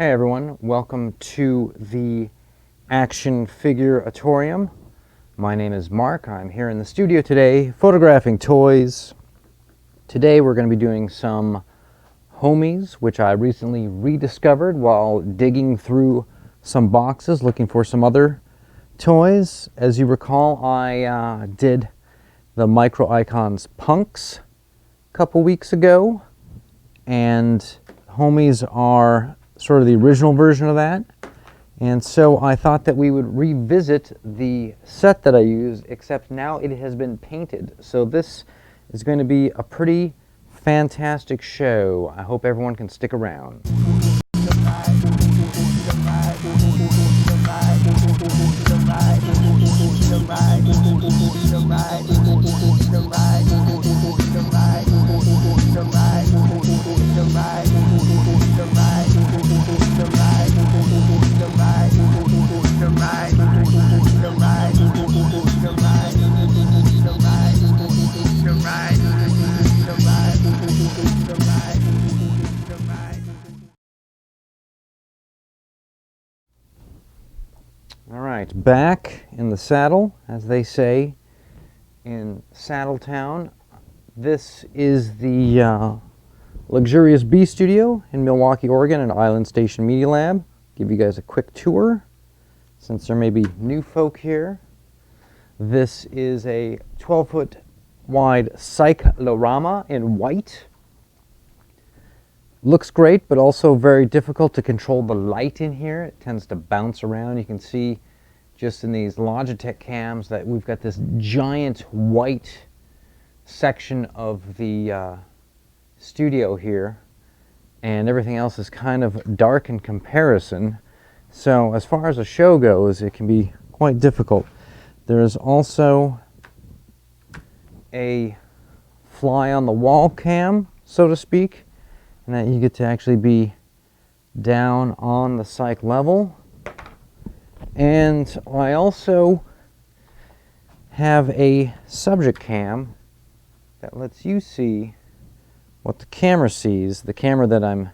Hey everyone, welcome to the Action Figure-Atorium. My name is Mark. I'm here in the studio today photographing toys. Today we're going to be doing some homies, which I recently rediscovered while digging through some boxes looking for some other toys. As you recall, I did the Micro Icons Punks a couple weeks ago, and homies are sort of the original version of that, and so I thought that we would revisit the set that I used, except now it has been painted. So this is going to be a pretty fantastic show. I hope everyone can stick around. All right, back in the saddle, as they say in Saddletown. This is the luxurious B Studio in Milwaukee, Oregon at Island Station Media Lab. Give you guys a quick tour since there may be new folk here. This is a 12-foot wide cyclorama in white. Looks great, but also very difficult to control the light in here. It tends to bounce around. You can see just in these Logitech cams that we've got this giant white section of the studio here, and everything else is kind of dark in comparison. So as far as a show goes, it can be quite difficult. There is also a fly on the wall cam, so to speak, and that you get to actually be down on the cyc level. And I also have a subject cam that lets you see what the camera sees, the camera that I'm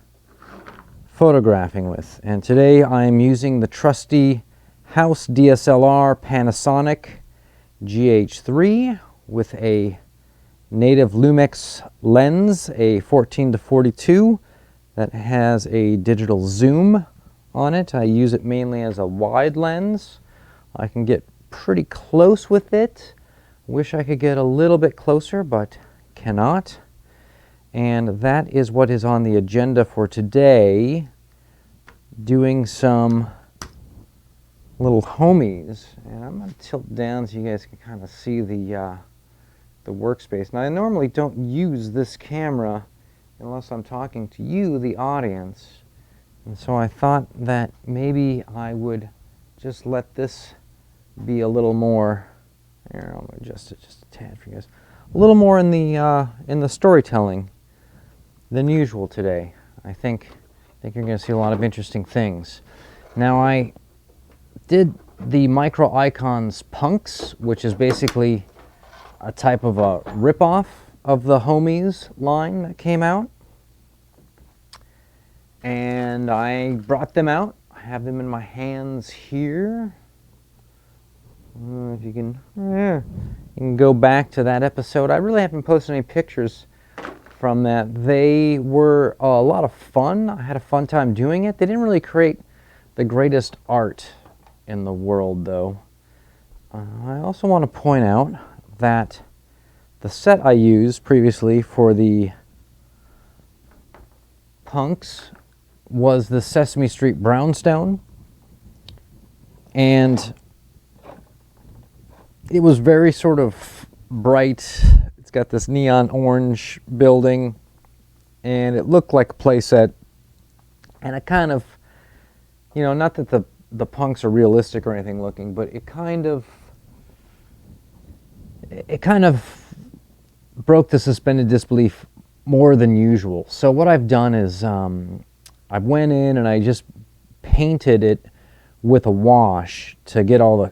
photographing with. And today I'm using the trusty House DSLR Panasonic GH3 with a native Lumix lens, a 14-42 that has a digital zoom on it. I use it mainly as a wide lens. I can get pretty close with it. Wish I could get a little bit closer, but cannot. And that is what is on the agenda for today. Doing some little homies. And I'm going to tilt down so you guys can kind of see the workspace. Now, I normally don't use this camera unless I'm talking to you, the audience. And so I thought that maybe I would just let this be a little more, here, I'm going to adjust it just a tad for you guys, a little more in the storytelling than usual today. I think you're going to see a lot of interesting things. Now, I did the Micro Icons Punks, which is basically a type of a ripoff of the Homies line that came out. And I brought them out. I have them in my hands here. If you can go back to that episode. I really haven't posted any pictures from that. They were a lot of fun. I had a fun time doing it. They didn't really create the greatest art in the world, though. I also want to point out that the set I used previously for the Punks was the Sesame Street brownstone, and it was very sort of bright. It's got this neon orange building, and it looked like a playset, and it kind of, you know, not that the Punks are realistic or anything looking, but it kind of broke the suspended disbelief more than usual. So what I've done is I went in and I just painted it with a wash to get all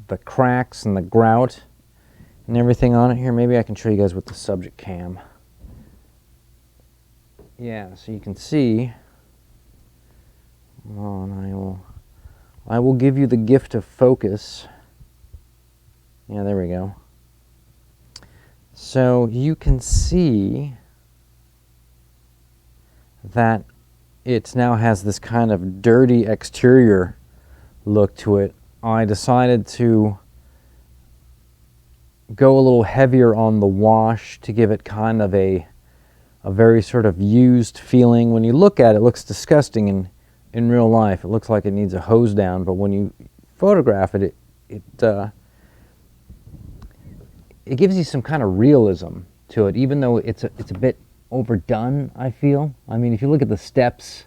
the cracks and the grout and everything on it here. Maybe I can show you guys with the subject cam. Yeah, so you can see Come on, I will give you the gift of focus. Yeah, there we go. So you can see that it now has this kind of dirty exterior look to it. I decided to go a little heavier on the wash to give it kind of a very sort of used feeling. When you look at it, it looks disgusting in real life. It looks like it needs a hose down, but when you photograph it, it gives you some kind of realism to it, even though it's a bit overdone, I feel. I mean, if you look at the steps,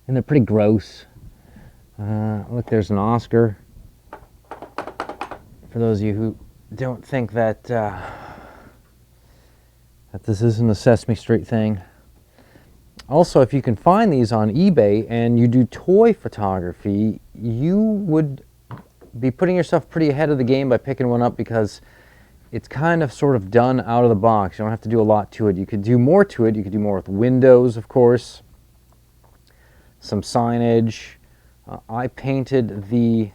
and they're pretty gross. Look, there's an Oscar. For those of you who don't think that that this isn't a Sesame Street thing. Also, if you can find these on eBay and you do toy photography, you would be putting yourself pretty ahead of the game by picking one up, because it's kind of sort of done out of the box. You don't have to do a lot to it. You could do more to it. You could do more with windows, of course, some signage. I painted the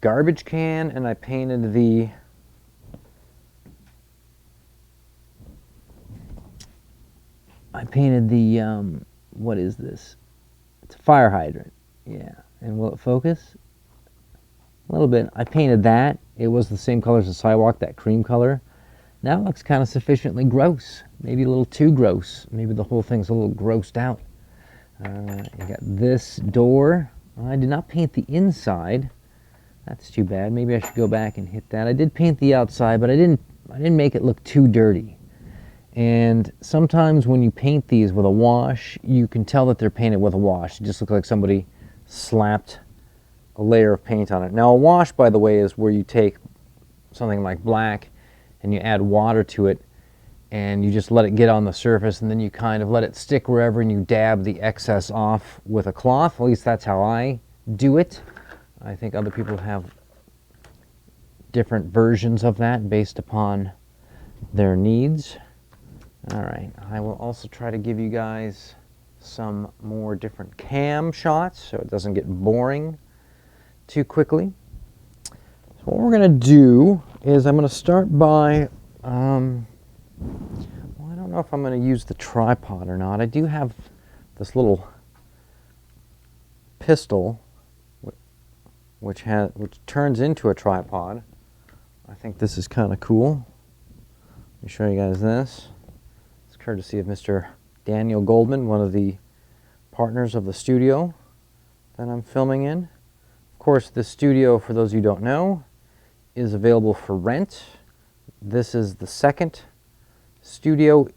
garbage can, and I painted the what is this? It's a fire hydrant. Yeah. And will it focus? A little bit. I painted that. It was the same color as the sidewalk, that cream color. Now it looks kind of sufficiently gross. Maybe a little too gross. Maybe the whole thing's a little grossed out. You got this door. I did not paint the inside. That's too bad. Maybe I should go back and hit that. I did paint the outside, but I didn't make it look too dirty. And sometimes when you paint these with a wash, you can tell that they're painted with a wash. It just looks like somebody slapped a layer of paint on it. Now, a wash, by the way, is where you take something like black and you add water to it, and you just let it get on the surface, and then you kind of let it stick wherever, and you dab the excess off with a cloth. At least that's how I do it. I think other people have different versions of that based upon their needs. All right, I will also try to give you guys some more different cam shots so it doesn't get boring too quickly. So what we're going to do is I'm going to start by, well, I don't know if I'm going to use the tripod or not. I do have this little pistol which turns into a tripod. I think this is kind of cool. Let me show you guys this. It's courtesy of Mr. Daniel Goldman, one of the partners of the studio that I'm filming in. Of course, this studio, for those of you who don't know, is available for rent. This is the second studio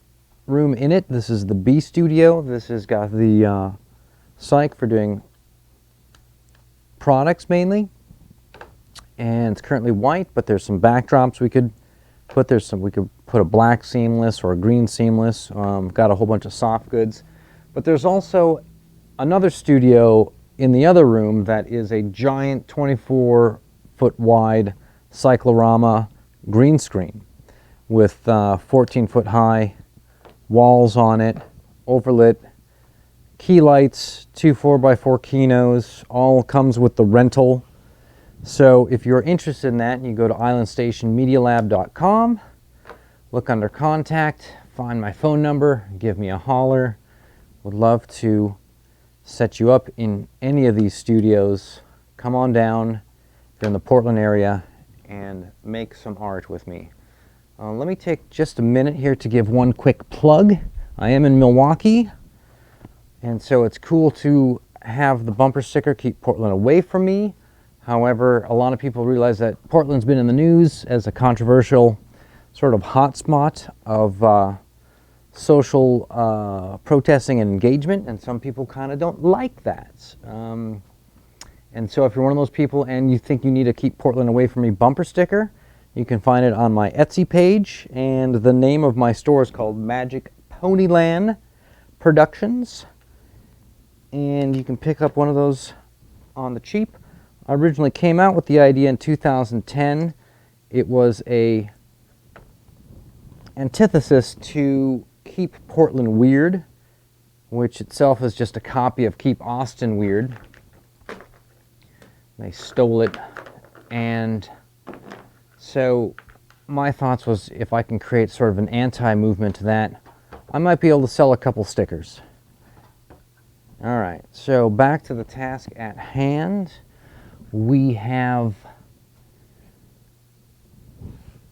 room in it. This is the B studio. This has got the cyc for doing products mainly, and it's currently white, but there's some backdrops we could put. We could put a black seamless or a green seamless. Got a whole bunch of soft goods, but there's also another studio in the other room that is a giant 24-foot wide cyclorama green screen with 14-foot high walls on it, overlit, key lights, 2 4x4 Kinos, all comes with the rental. So if you're interested in that, you go to islandstationmedialab.com, look under contact, find my phone number, give me a holler. Would love to set you up in any of these studios. Come on down if you're in the Portland area and make some art with me. Let me take just a minute here to give one quick plug. I am in Milwaukee, and so it's cool to have the bumper sticker keep Portland away from me. However, a lot of people realize that Portland's been in the news as a controversial sort of hotspot of social protesting and engagement, and some people kind of don't like that. And so if you're one of those people and you think you need to keep Portland away from me bumper sticker, you can find it on my Etsy page, and the name of my store is called Magic Ponyland Productions, and you can pick up one of those on the cheap. I originally came out with the idea in 2010. It was a antithesis to Keep Portland Weird, which itself is just a copy of Keep Austin Weird. They stole it. And so my thoughts was, if I can create sort of an anti-movement to that, I might be able to sell a couple stickers. All right, so back to the task at hand. We have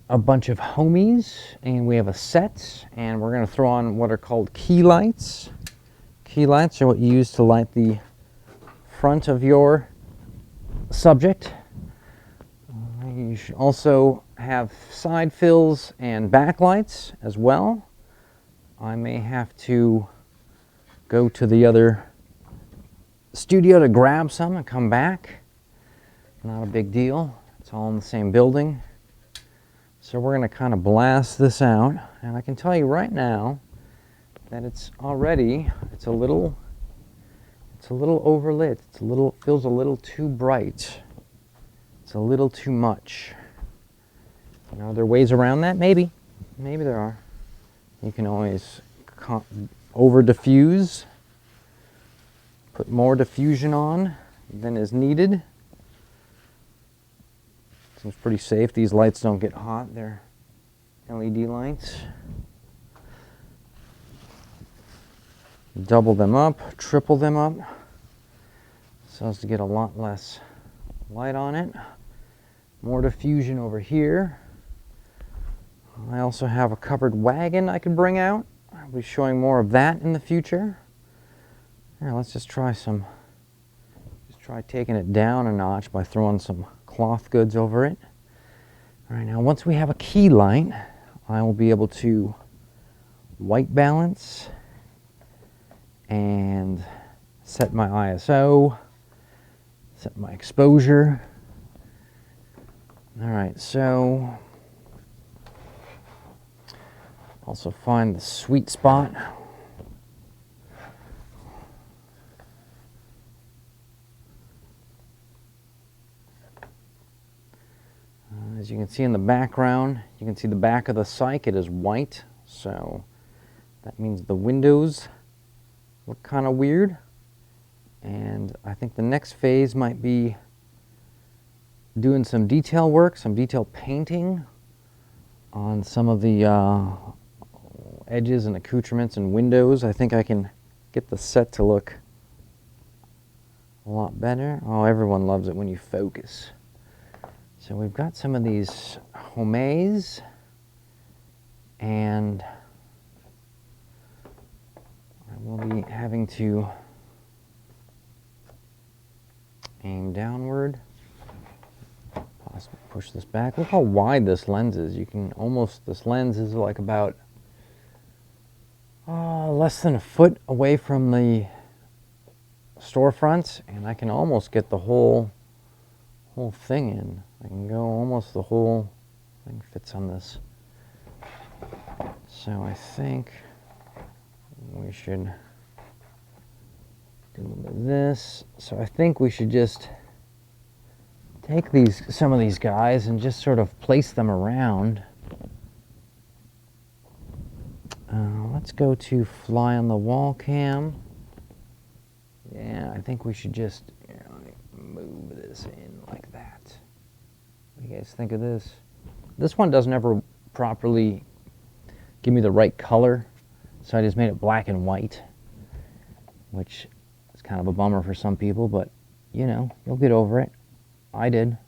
a bunch of homies, and we have a set, and we're going to throw on what are called key lights. Key lights are what you use to light the front of your subject. You should also have side fills and backlights as well. I may have to go to the other studio to grab some and come back. Not a big deal. It's all in the same building. So we're going to kind of blast this out, and I can tell you right now that it's a little overlit. Feels a little too bright. It's a little too much. You know, are there ways around that? Maybe there are. You can always over diffuse, put more diffusion on than is needed. Seems pretty safe. These lights don't get hot. They're LED lights. Double them up, triple them up, so as to get a lot less light on it. More diffusion over here. I also have a covered wagon I could bring out. I'll be showing more of that in the future. Here, let's just try taking it down a notch by throwing some cloth goods over it. All right, now once we have a key light, I will be able to white balance and set my ISO, set my exposure. All right, so also find the sweet spot. As you can see in the background, you can see the back of the cyc. It is white, so that means the windows look kind of weird. And I think the next phase might be doing some detail work, some detail painting on some of the edges and accoutrements and windows. I think I can get the set to look a lot better. Oh, everyone loves it when you focus. So we've got some of these homés, and I will be having to aim downward, possibly push this back. Look how wide this lens is. This lens is like about less than a foot away from the storefronts, and I can almost get the whole thing in. I can go almost the whole thing fits on this. So I think we should do a little bit of this. So I think we should just take some of these guys and just sort of place them around. Let's go to fly on the wall cam. Yeah, I think we should just move this in like that. What do you guys think of this? This one doesn't ever properly give me the right color, so I just made it black and white, which is kind of a bummer for some people, but you know, you'll get over it. I did.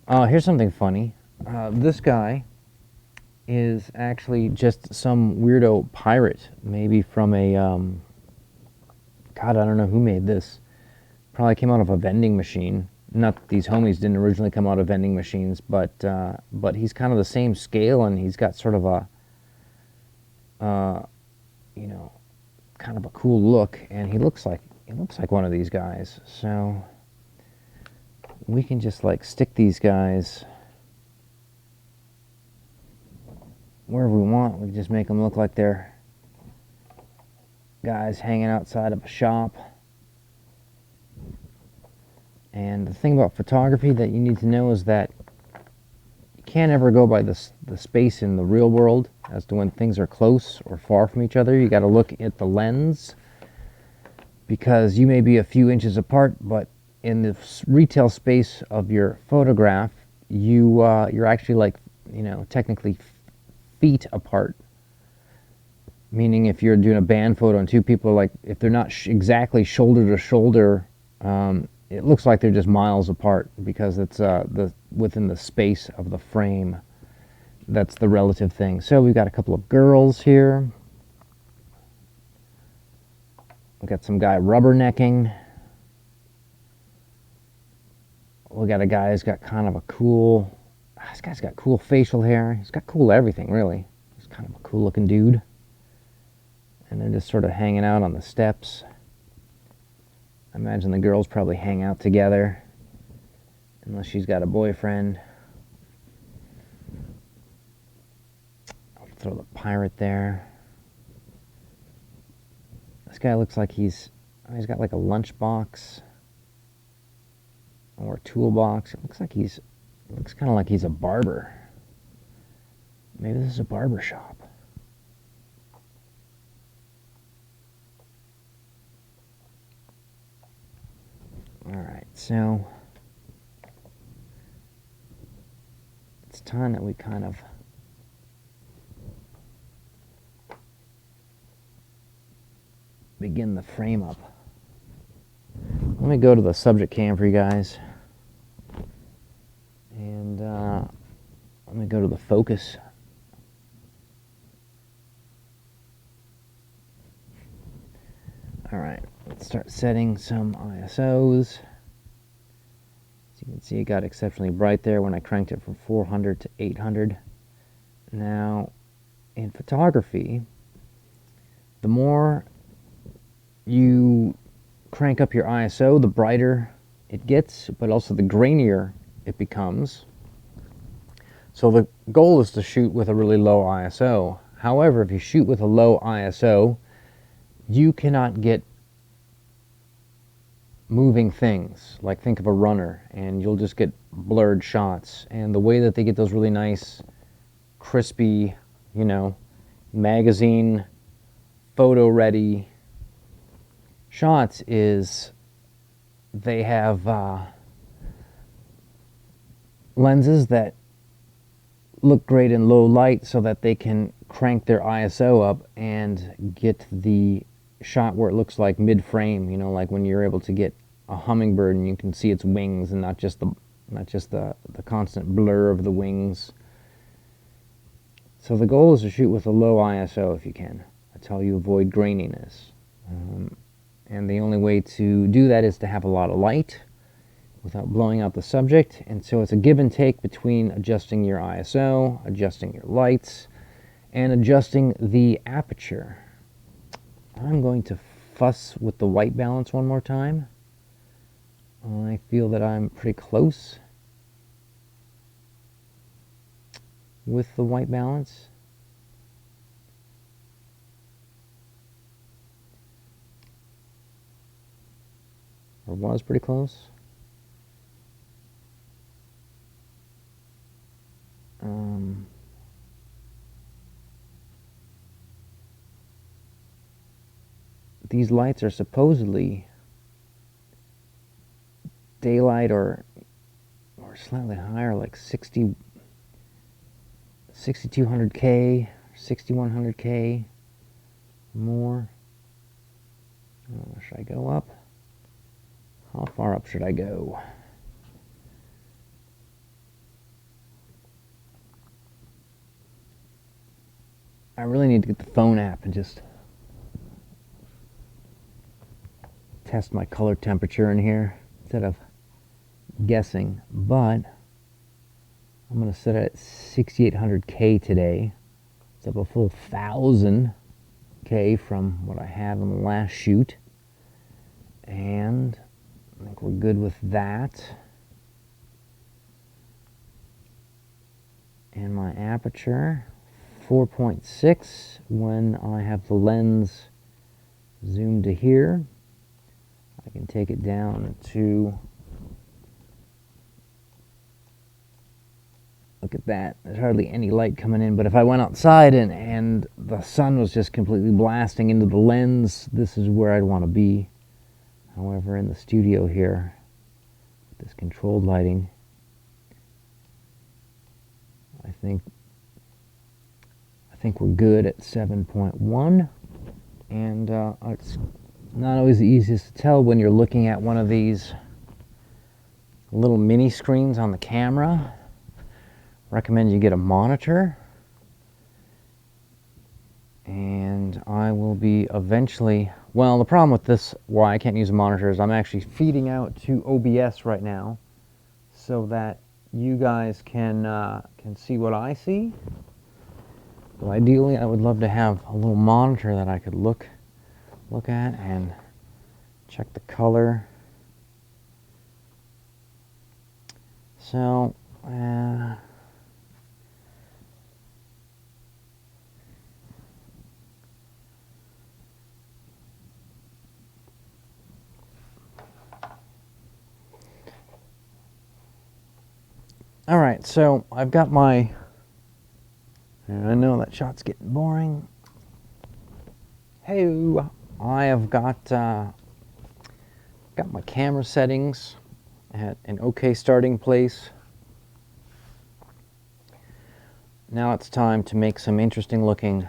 Here's something funny. This guy is actually just some weirdo pirate, maybe from a God, I don't know who made this. Probably came out of a vending machine. Not that these homies didn't originally come out of vending machines, but he's kind of the same scale, and he's got sort of a you know, kind of a cool look, and he looks like one of these guys. So we can just like stick these guys wherever we want. We can just make them look like they're guys hanging outside of a shop. And the thing about photography that you need to know is that you can't ever go by the space in the real world as to when things are close or far from each other. You got to look at the lens, because you may be a few inches apart, but in the retail space of your photograph, you're actually like, technically feet apart. Meaning if you're doing a band photo and two people are like, if they're not exactly shoulder to shoulder, it looks like they're just miles apart because it's within the space of the frame. That's the relative thing. So we've got a couple of girls here. We got some guy rubbernecking. We got a guy who's got kind of a cool, this guy's got cool facial hair. He's got cool everything, really. He's kind of a cool looking dude. And they're just sort of hanging out on the steps. I imagine the girls probably hang out together, unless she's got a boyfriend. I'll throw the pirate there. This guy looks like he's got like a lunchbox or a toolbox. It looks kind of like he's a barber. Maybe this is a barber shop. All right, so it's time that we kind of begin the frame up. Let me go to the subject cam for you guys, and let me go to the focus. All right, let's start setting some ISOs. As you can see, it got exceptionally bright there when I cranked it from 400 to 800. Now, in photography, the more you crank up your ISO, the brighter it gets, but also the grainier it becomes. So the goal is to shoot with a really low ISO. However, if you shoot with a low ISO, you cannot get moving things. Like, think of a runner, and you'll just get blurred shots. And the way that they get those really nice, crispy, magazine, photo-ready shots is they have lenses that look great in low light so that they can crank their ISO up and get the shot where it looks like mid-frame, like when you're able to get a hummingbird and you can see its wings and not just the constant blur of the wings. So the goal is to shoot with a low ISO if you can. That's how you avoid graininess. And the only way to do that is to have a lot of light without blowing out the subject. And so it's a give and take between adjusting your ISO, adjusting your lights, and adjusting the aperture. I'm going to fuss with the white balance one more time. I feel that I'm pretty close with the white balance. Or was pretty close. These lights are supposedly daylight or slightly higher, like 6200K, 6100K, more. Should I go up? How far up should I go? I really need to get the phone app and just test my color temperature in here instead of guessing, but I'm going to set it at 6800K today. It's up a full 1000K from what I had on the last shoot, and I think we're good with that. And my aperture, 4.6 when I have the lens zoomed to here. I can take it down to, look at that, there's hardly any light coming in, but if I went outside and the sun was just completely blasting into the lens, this is where I'd want to be. However, in the studio here, this controlled lighting, I think we're good at 7.1, and it's not always the easiest to tell when you're looking at one of these little mini screens on the camera. Recommend you get a monitor, and I will be eventually, well, the problem with this, why I can't use a monitor, is I'm actually feeding out to OBS right now so that you guys can see what I see. But ideally, I would love to have a little monitor that I could look at and check the color. So, all right, so I've got my, and I know that shot's getting boring. Hey, I have got my camera settings at an okay starting place. Now it's time to make some interesting looking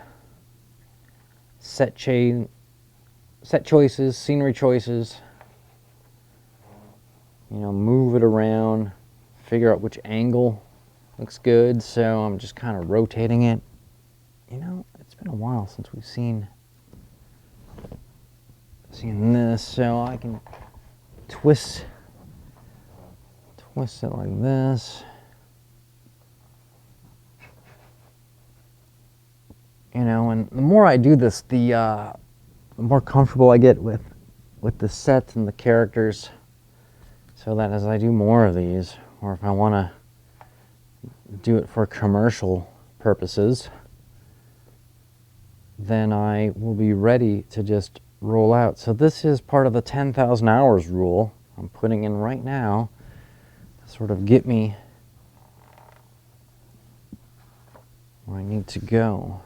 set choices, scenery choices. You know, move it around, figure out which angle looks good. So I'm just kind of rotating it. You know, it's been a while since we've seen this, so I can twist it like this. You know, and the more I do this, the more comfortable I get with the sets and the characters, so that as I do more of these, or if I want to do it for commercial purposes, then I will be ready to just roll out. So this is part of the 10,000 hours rule I'm putting in right now to sort of get me where I need to go.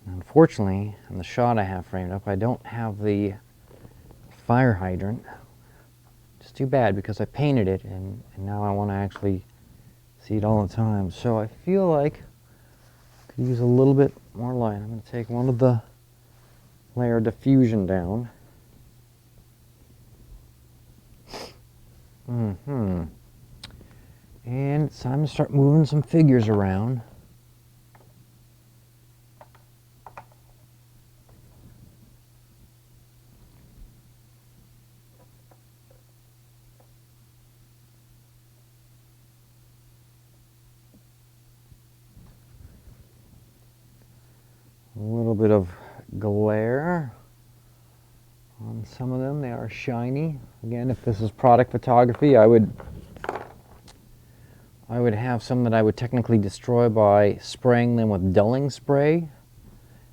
Unfortunately, in the shot I have framed up, I don't have the fire hydrant. It's too bad because I painted it, and now I want to actually see it all the time. So I feel like I could use a little bit more light. I'm going to take one of the layer diffusion down. And it's time to start moving some figures around. A little bit of glare on some of them. They are shiny. Again, if this is product photography, I would have some that I would technically destroy by spraying them with dulling spray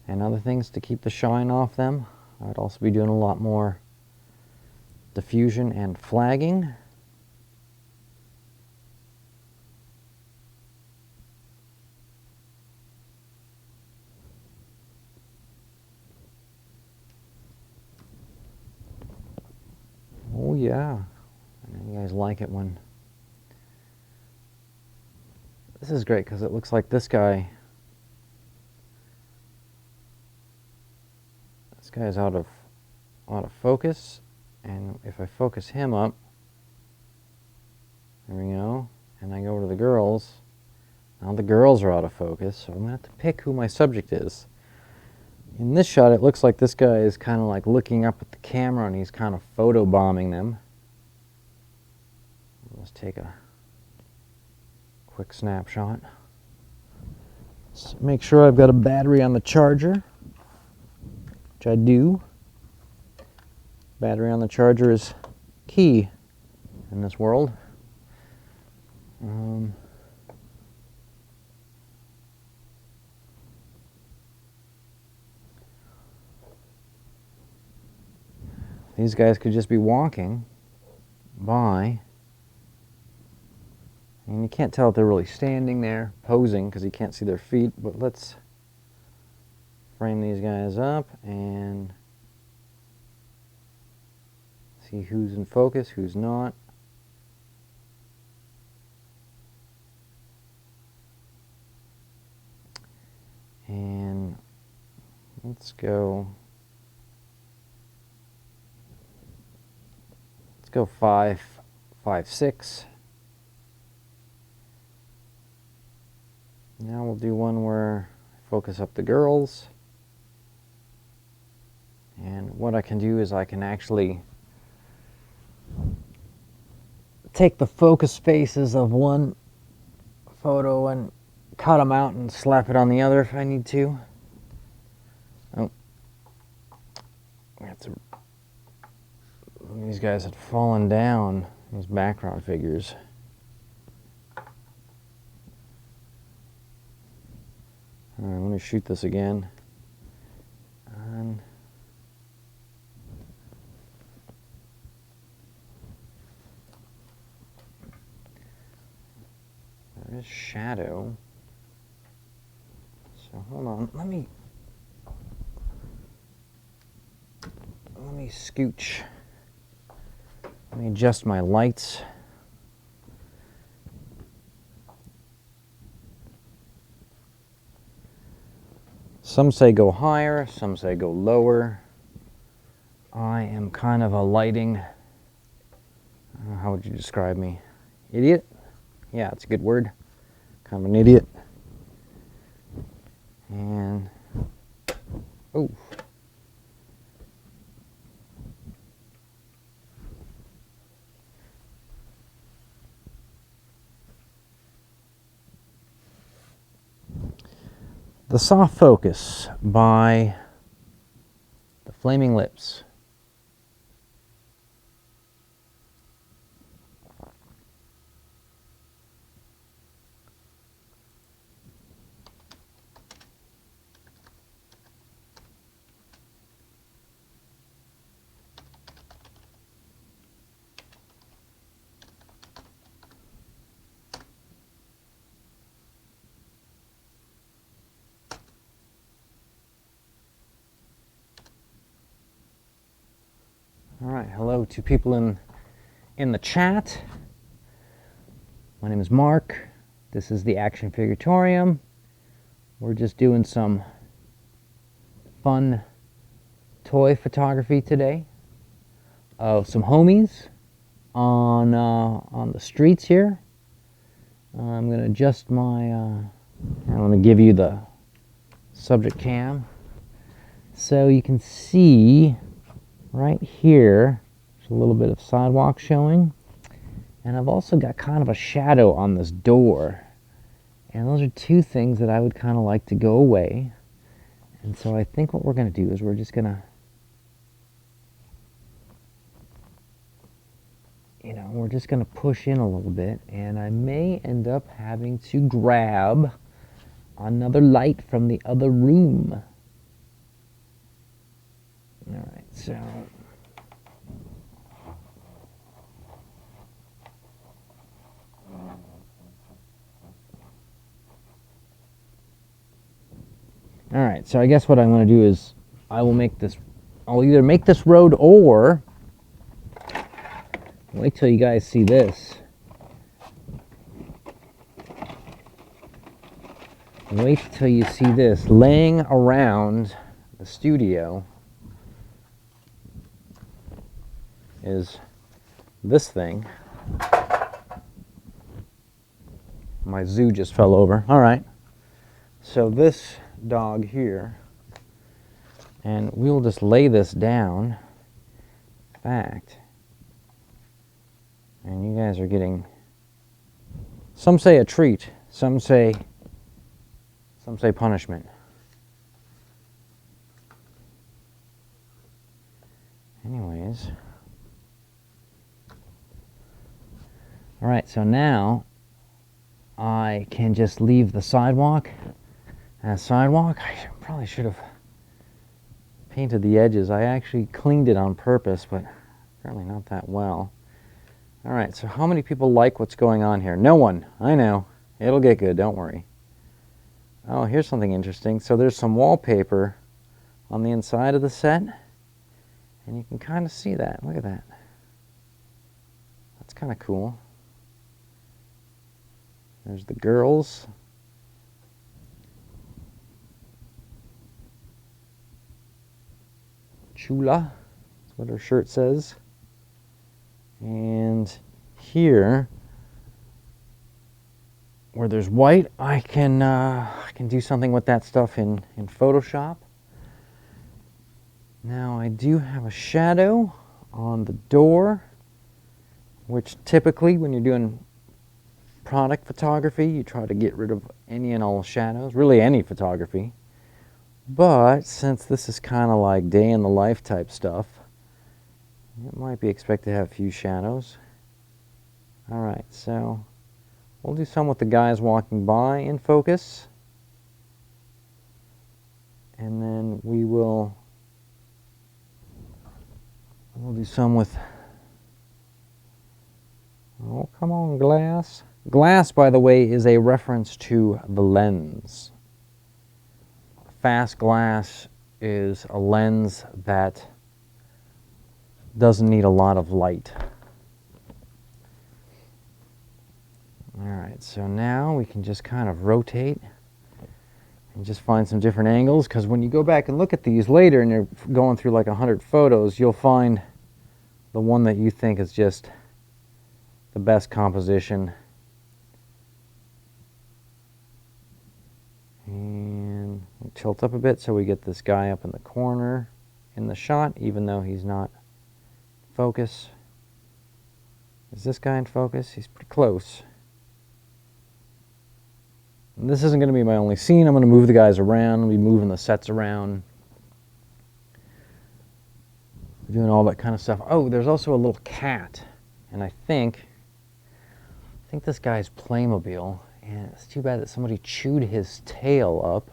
and other things to keep the shine off them. I'd also be doing a lot more diffusion and flagging. Oh yeah, I know you guys like it when... This is great because it looks like this guy's out of focus, and if I focus him up, there we go, and I go to the girls, now the girls are out of focus, so I'm going to have to pick who my subject is. In this shot, it looks like this guy is kind of like looking up at the camera and he's kind of photobombing them. Let's take a quick snapshot. Let's make sure I've got a battery on the charger, which I do. Battery on the charger is key in this world. These guys could just be walking by, and you can't tell if they're really standing there posing because you can't see their feet, but let's frame these guys up and see who's in focus, who's not. And let's go 5, 5, 6. Now we'll do one where I focus up the girls. And what I can do is I can actually take the focus faces of one photo and cut them out and slap it on the other if I need to. Oh, these guys had fallen down, these background figures. All right, let me shoot this again. And there is shadow. So hold on, let me scooch. Let me adjust my lights. Some say go higher, some say go lower. I am kind of a lighting, how would you describe me? Idiot? Yeah, it's a good word. Kind of an idiot. And, oh. The Soft Focus by the Flaming Lips. All right, hello to people in the chat. My name is Mark. This is the Action Figure-Atorium. We're just doing some fun toy photography today of some homies on the streets here. I'm going to adjust my. Let me give you the subject cam so you can see. Right here, there's a little bit of sidewalk showing, and I've also got kind of a shadow on this door, and those are two things that I would kind of like to go away. And so I think what we're going to do is we're just going to, we're just going to push in a little bit, and I may end up having to grab another light from the other room. All right, so I guess what I'm going to do is I'll either make this road or wait till you guys see this. Wait till you see this laying around the studio. Is this thing. My zoo just fell over. All right. So this dog here, and we'll just lay this down. In fact, and you guys are getting, some say a treat, some say punishment. Anyways. All right, so now I can just leave the sidewalk as sidewalk. I probably should have painted the edges. I actually cleaned it on purpose, but apparently not that well. All right, so how many people like what's going on here? No one. I know. It'll get good, don't worry. Oh, here's something interesting. So there's some wallpaper on the inside of the set. And you can kind of see that. Look at that. That's kind of cool. There's the girls. Chula, that's what her shirt says. And here, where there's white, I can do something with that stuff in Photoshop. Now I do have a shadow on the door, which typically when you're doing product photography, you try to get rid of any and all shadows, really any photography. But since this is kind of like day in the life type stuff, it might be expected to have a few shadows. Alright, so we'll do some with the guys walking by in focus. And then we'll do some with, oh, come on, glass. Glass, by the way, is a reference to the lens. Fast glass is a lens that doesn't need a lot of light. Alright, so now we can just kind of rotate and just find some different angles, because when you go back and look at these later and you're going through like 100 photos, you'll find the one that you think is just the best composition. And we'll tilt up a bit so we get this guy up in the corner in the shot, even though he's not in focus. Is this guy in focus? He's pretty close. And this isn't going to be my only scene. I'm going to move the guys around. I'll be moving the sets around. Doing all that kind of stuff. Oh, there's also a little cat. And I think this guy's Playmobil. And it's too bad that somebody chewed his tail up.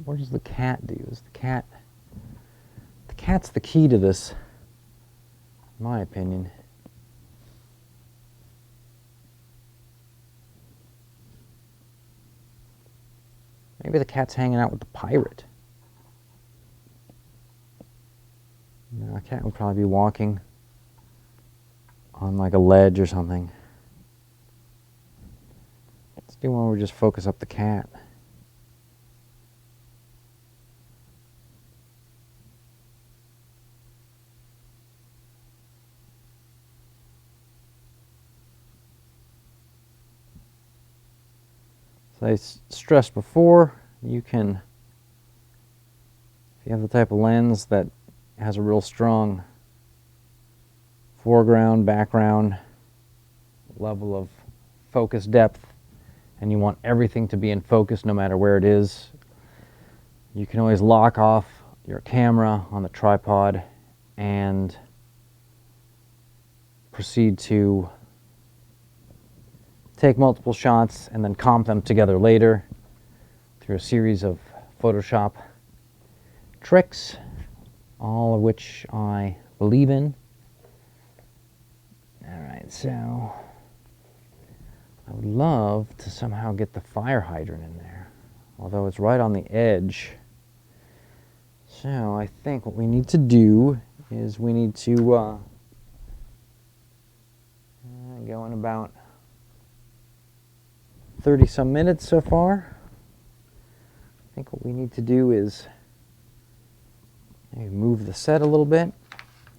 What does the cat do? Is the cat's the key to this, in my opinion. Maybe the cat's hanging out with the pirate. No, a cat would probably be walking on like a ledge or something. Let's do one where we just focus up the cat. So I stressed before, you can, if you have the type of lens that has a real strong foreground, background, level of focus depth, and you want everything to be in focus no matter where it is, you can always lock off your camera on the tripod and proceed to take multiple shots and then comp them together later through a series of Photoshop tricks, all of which I believe in. Alright, so I would love to somehow get the fire hydrant in there, although it's right on the edge. So I think what we need to do is we need to go in about 30 some minutes so far. I think what we need to do is maybe move the set a little bit.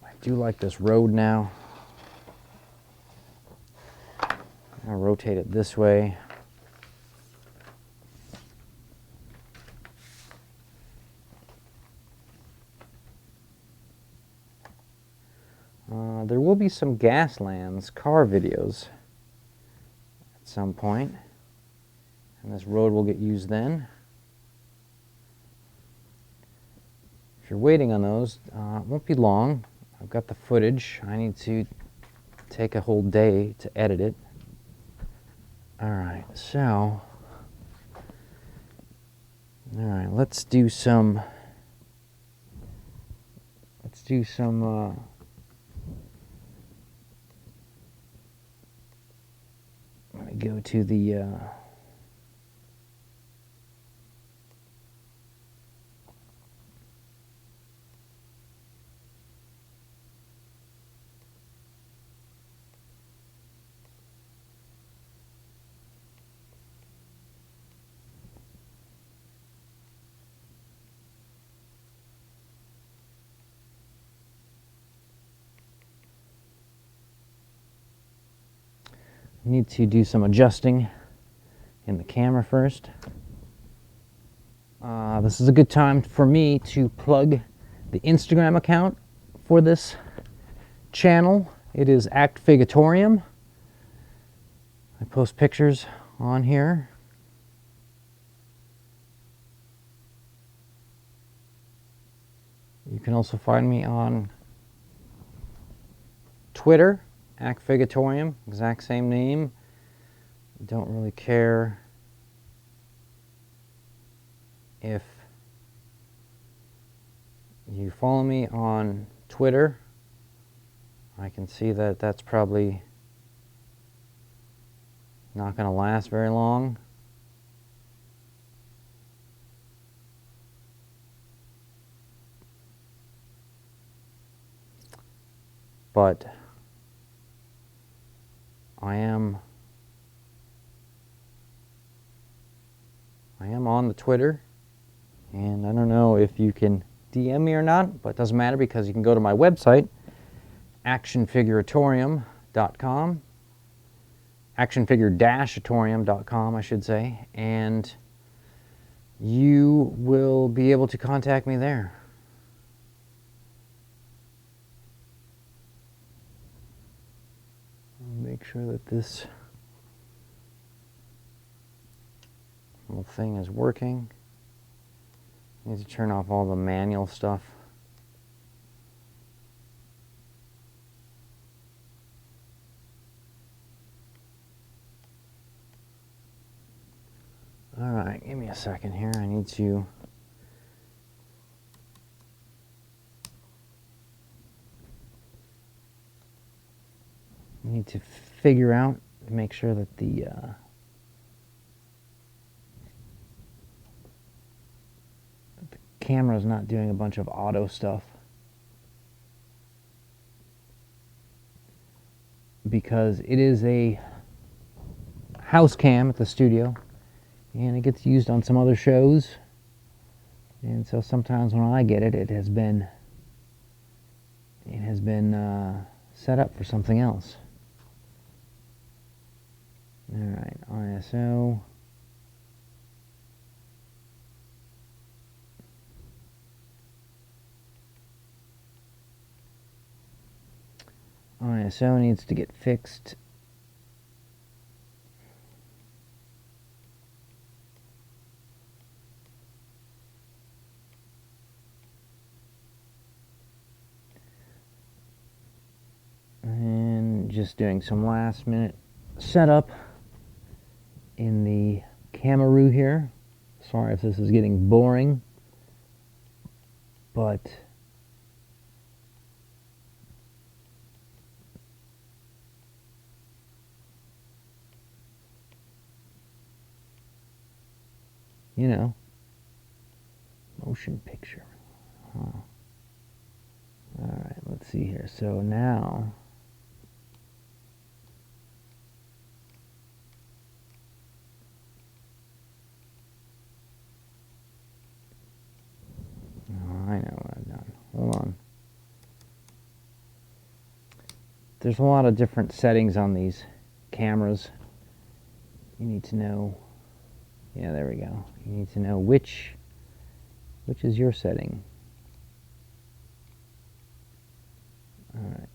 I do like this road now. I'll rotate it this way. There will be some Gaslands car videos at some point, and this road will get used then. If you're waiting on those, it won't be long. I've got the footage. I need to take a whole day to edit it. Alright, so, alright, let's do some let me go to the need to do some adjusting in the camera first. This is a good time for me to plug the Instagram account for this channel. It is Figure-Atorium. I post pictures on here. You can also find me on Twitter, Figure-Atorium, exact same name. Don't really care if you follow me on Twitter. I can see that that's probably not going to last very long. But I am on the Twitter, and I don't know if you can DM me or not, but it doesn't matter because you can go to my website, actionfigure-atorium.com, actionfigure-atorium.com, I should say, and you will be able to contact me there. Make sure that this little thing is working. I need to turn off all the manual stuff. All right, give me a second here. I need to figure out to make sure that the camera is not doing a bunch of auto stuff, because it is a house cam at the studio and it gets used on some other shows, and so sometimes when I get it, it has been set up for something else. All right, ISO. ISO needs to get fixed. And just doing some last minute setup in the Camaroo here. Sorry if this is getting boring, but you know, motion picture. Huh. All right, let's see here. So now I know what I've done. Hold on. There's a lot of different settings on these cameras. You need to know. Yeah, there we go. You need to know which is your setting. All right.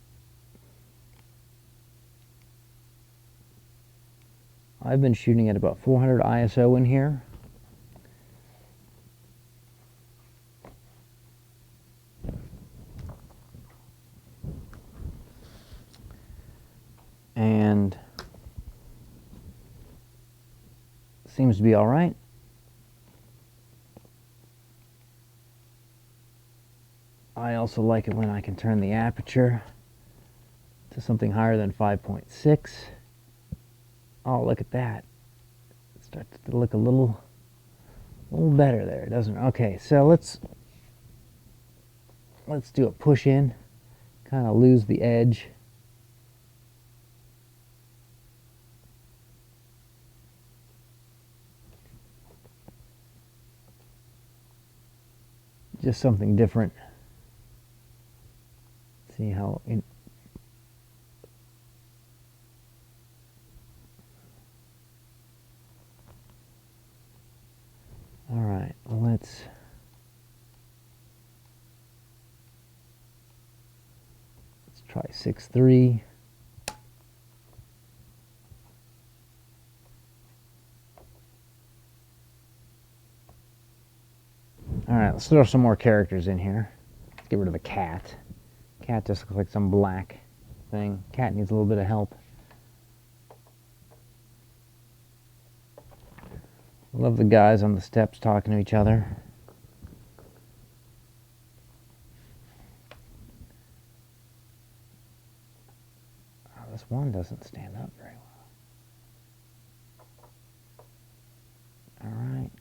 I've been shooting at about 400 ISO in here. And seems to be all right. I also like it when I can turn the aperture to something higher than 5.6. Oh, look at that. It starts to look a little better there, doesn't it? Okay, so let's do a push in, kind of lose the edge. Just something different. See how all right, let's try 6-3. All right, let's throw some more characters in here. Let's get rid of the cat. Cat just looks like some black thing. Cat needs a little bit of help. Love the guys on the steps talking to each other. Oh, this one doesn't stand up very well. All right.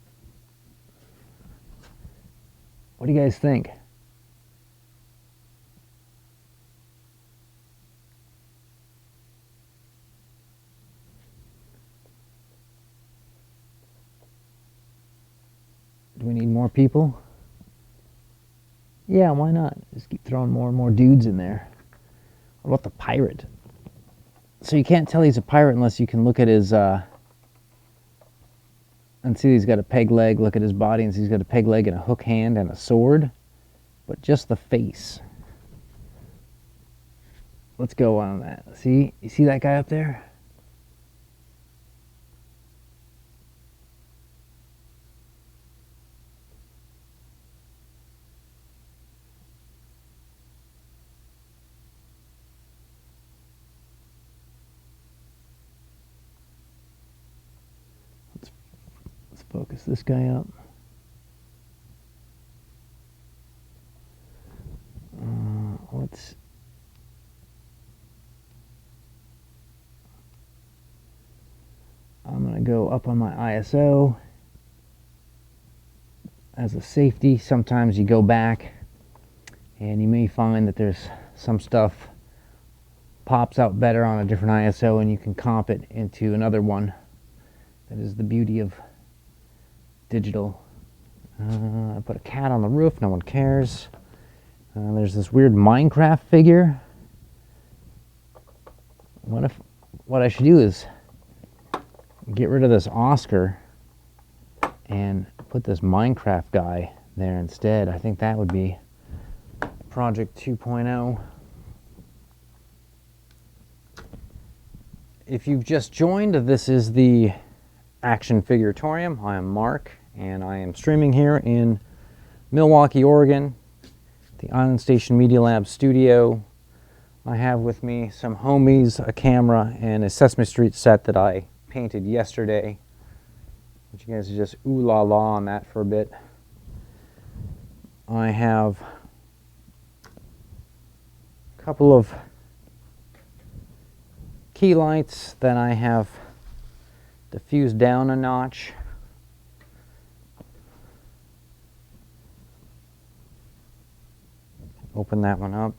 What do you guys think? Do we need more people? Yeah, why not? Just keep throwing more and more dudes in there. What about the pirate? So you can't tell he's a pirate unless you can look at his, and see he's got a peg leg, look at his body and see he's got a peg leg and a hook hand and a sword. But just the face. Let's go on that. See? You see that guy up there? Let's focus this guy up. I'm going to go up on my ISO as a safety. Sometimes you go back and you may find that there's some stuff pops out better on a different ISO and you can comp it into another one. That is the beauty of digital. I put a cat on the roof, no one cares. There's this weird Minecraft figure. What I should do is get rid of this Oscar and put this Minecraft guy there instead. I think that would be Project 2.0. If you've just joined, this is the Action Figure-Atorium. I am Mark, and I am streaming here in Milwaukee, Oregon, the Island Station Media Lab studio. I have with me some homies, a camera, and a Sesame Street set that I painted yesterday. But you guys are just ooh la la on that for a bit. I have a couple of key lights that I have diffused down a notch. Open that one up.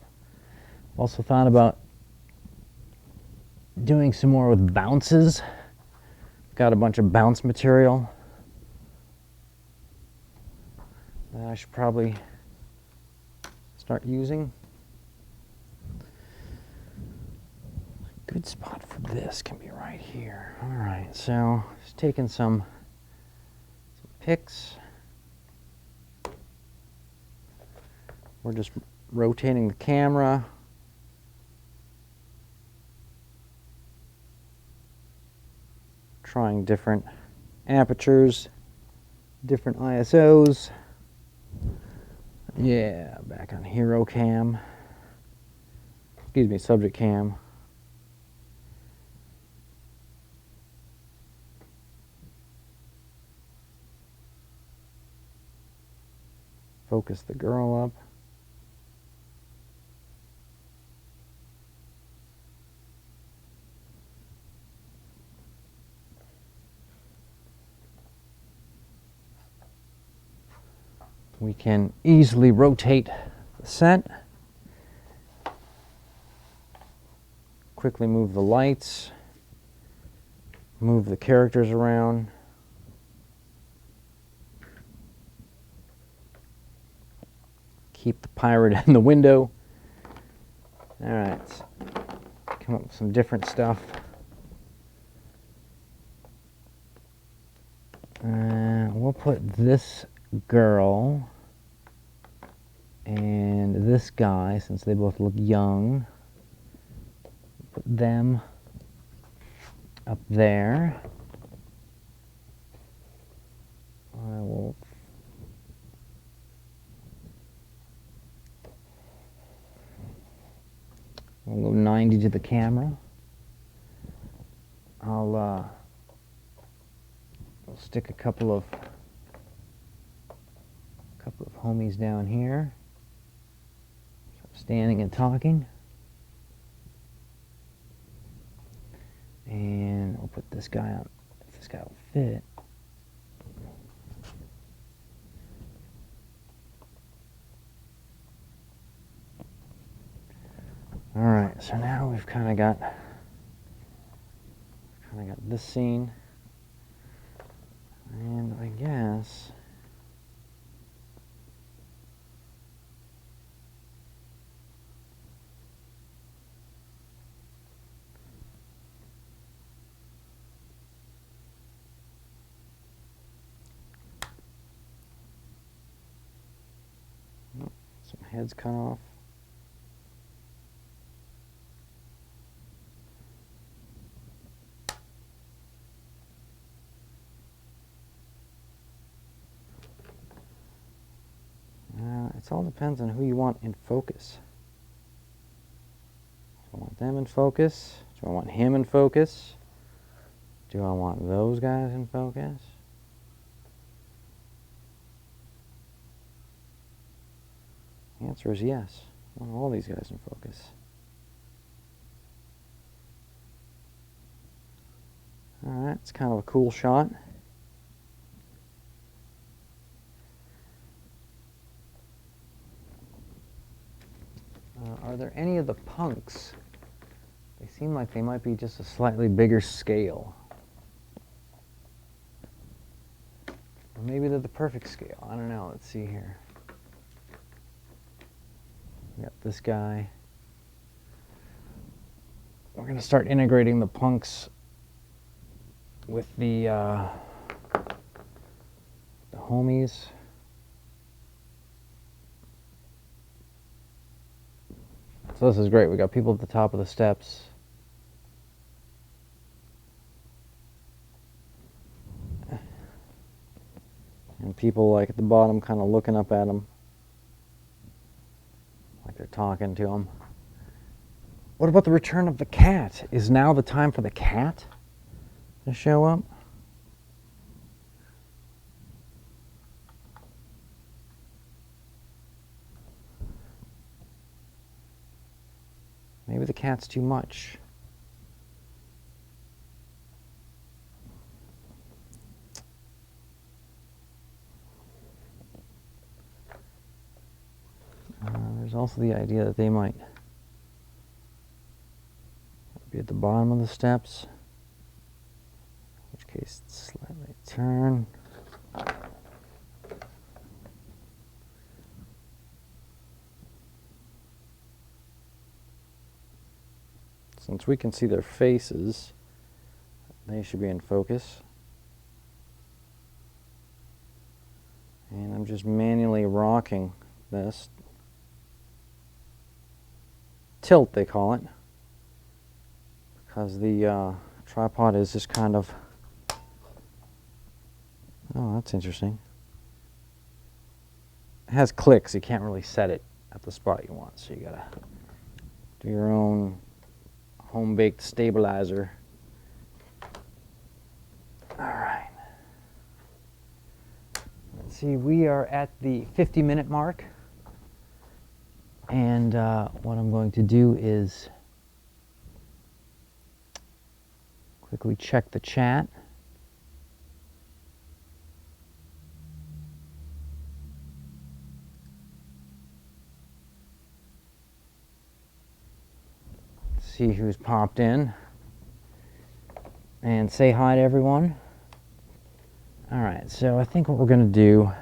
Also thought about doing some more with bounces. Got a bunch of bounce material that I should probably start using. A good spot for this can be right here. All right, so just taking some pics. We're just rotating the camera. Trying different apertures, different ISOs. Yeah, back on Hero Cam. Excuse me, Subject Cam. Focus the girl up. we can easily rotate the set. Quickly move the lights, move the characters around. Keep the pirate in the window. All right, let's come up with some different stuff. We'll put this girl and this guy, since they both look young, put them up there. We'll go 90 to the camera. I'll stick a couple of homies down here, standing and talking, and we'll put this guy on if this guy will fit. All right, so now we've kind of got this scene, and I guess some heads cut off. It all depends on who you want in focus. Do I want them in focus? Do I want him in focus? Do I want those guys in focus? The answer is yes. I want all these guys in focus. Alright, it's kind of a cool shot. Are there any of the punks? They seem like they might be just a slightly bigger scale. Or maybe they're the perfect scale. I don't know. Let's see here. We got this guy. We're going to start integrating the punks with the homies. So this is great. We got people at the top of the steps. And people like at the bottom kind of looking up at them. Like they're talking to them. What about the return of the cat? Is now the time for the cat to show up? Maybe the cat's too much. There's also the idea that they might be at the bottom of the steps, in which case slightly turn. Since we can see their faces, they should be in focus. And I'm just manually rocking this. Tilt, they call it. Because the tripod is just kind of... Oh, that's interesting. It has clicks. You can't really set it at the spot you want. So you gotta do your own home-baked stabilizer. All right. Let's see, we are at the 50-minute mark. And what I'm going to do is quickly check the chat. see who's popped in and say hi to everyone. Alright, so I think what we're going to do,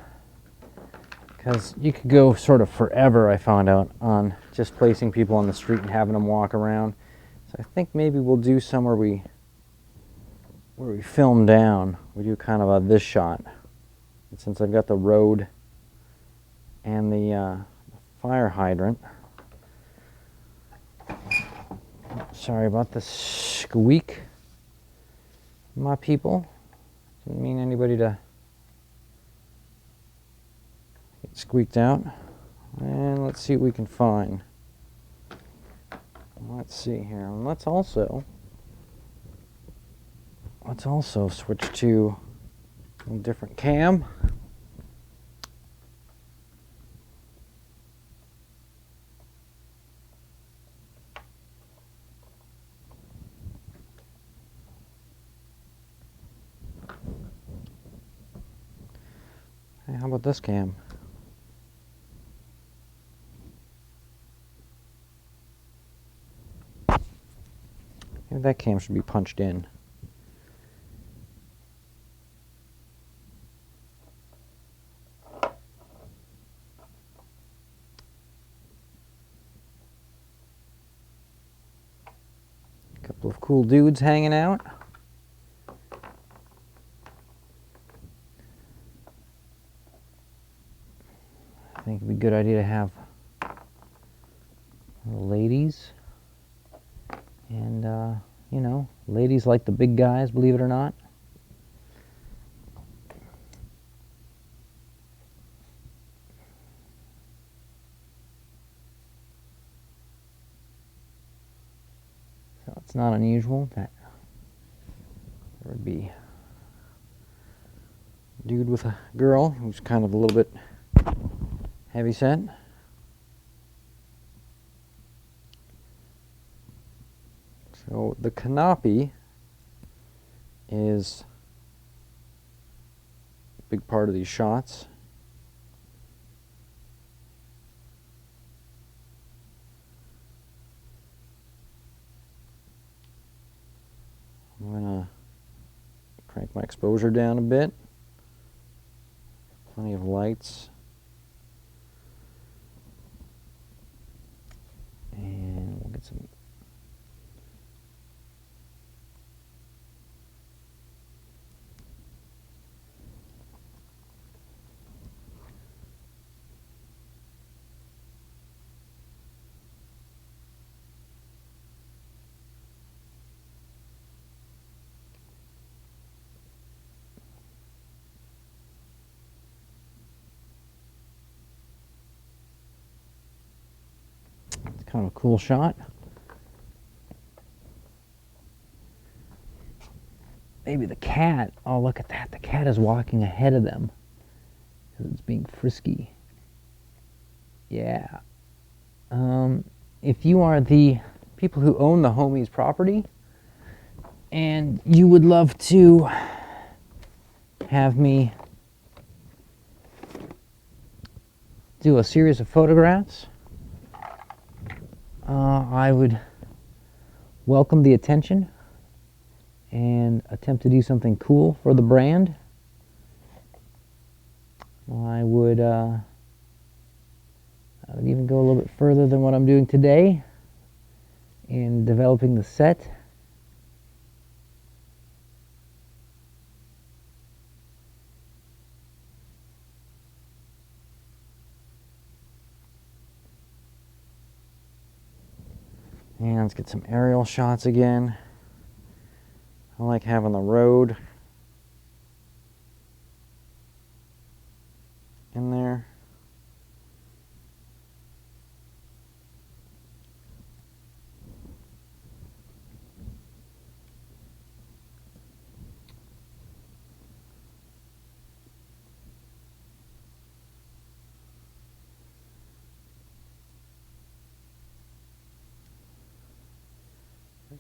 because you could go sort of forever, I found out, on just placing people on the street and having them walk around. So I think maybe we'll do some where we film down. We do kind of a this shot. And since I've got the road and the fire hydrant. Sorry about the squeak, my people. Didn't mean anybody to get squeaked out. And let's see what we can find. Let's see here. And let's also switch to a different cam. Hey, how about this cam? Maybe that cam should be punched in. Couple of cool dudes hanging out. I think it'd be a good idea to have ladies. And, you know, ladies like the big guys, believe it or not. So it's not unusual that there would be a dude with a girl who's kind of a little bit heavy set. So the canopy is a big part of these shots. I'm going to crank my exposure down a bit. Plenty of lights. And we'll get some kind of a cool shot. Maybe the cat, oh look at that, the cat is walking ahead of them because it's being frisky. Yeah. If you are the people who own the homies property and you would love to have me do a series of photographs, I would welcome the attention and attempt to do something cool for the brand. I would even go a little bit further than what I'm doing today in developing the set. And let's get some aerial shots again. I like having the road in there.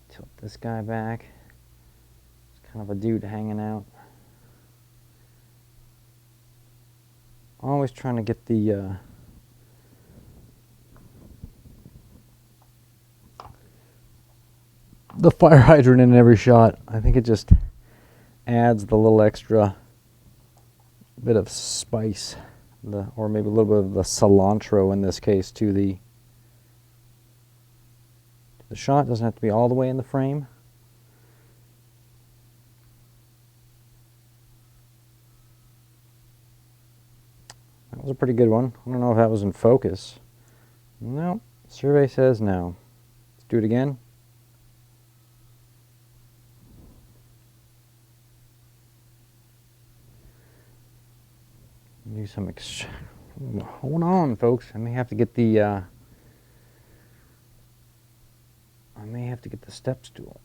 Tilt this guy back. It's kind of a dude hanging out. Always trying to get the the fire hydrant in every shot. I think it just adds the little extra bit of spice, or maybe a little bit of the cilantro in this case, to the shot. Doesn't have to be all the way in the frame. That was a pretty good one. I don't know if that was in focus. No, survey says no. Let's do it again. Do some hold on, folks. I may have to get the step stool.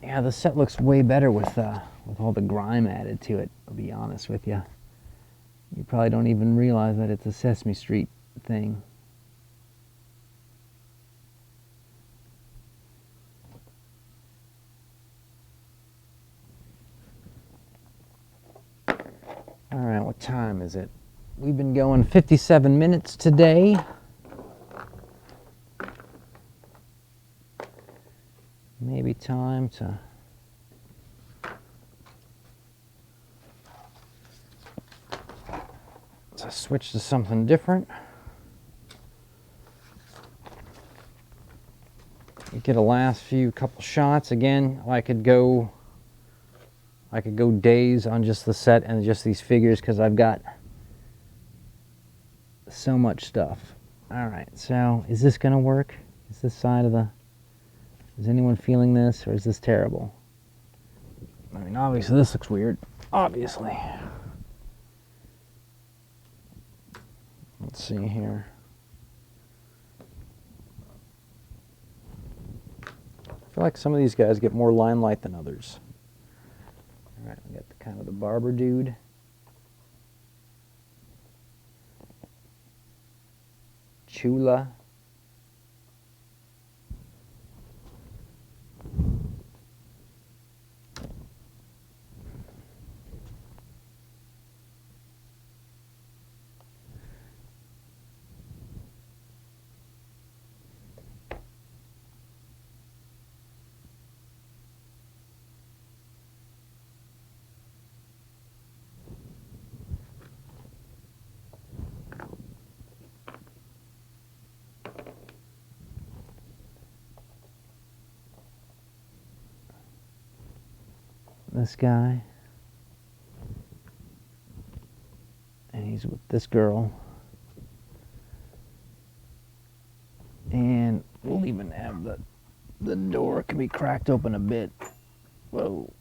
Yeah, the set looks way better with all the grime added to it, I'll be honest with you. You probably don't even realize that it's a Sesame Street thing. All right, what time is it? We've been going 57 minutes today. Maybe time to switch to something different. You get a last few couple shots. Again, I could go days on just the set and just these figures because I've got so much stuff. All right, so is this gonna work? Is this side of the, is anyone feeling this, or is this terrible? I mean, obviously this looks weird, obviously. Let's see here. I feel like some of these guys get more limelight than others. All right, we got the kind of the barber dude. Chula. This guy, and he's with this girl, and we'll even have the door can be cracked open a bit. Whoa.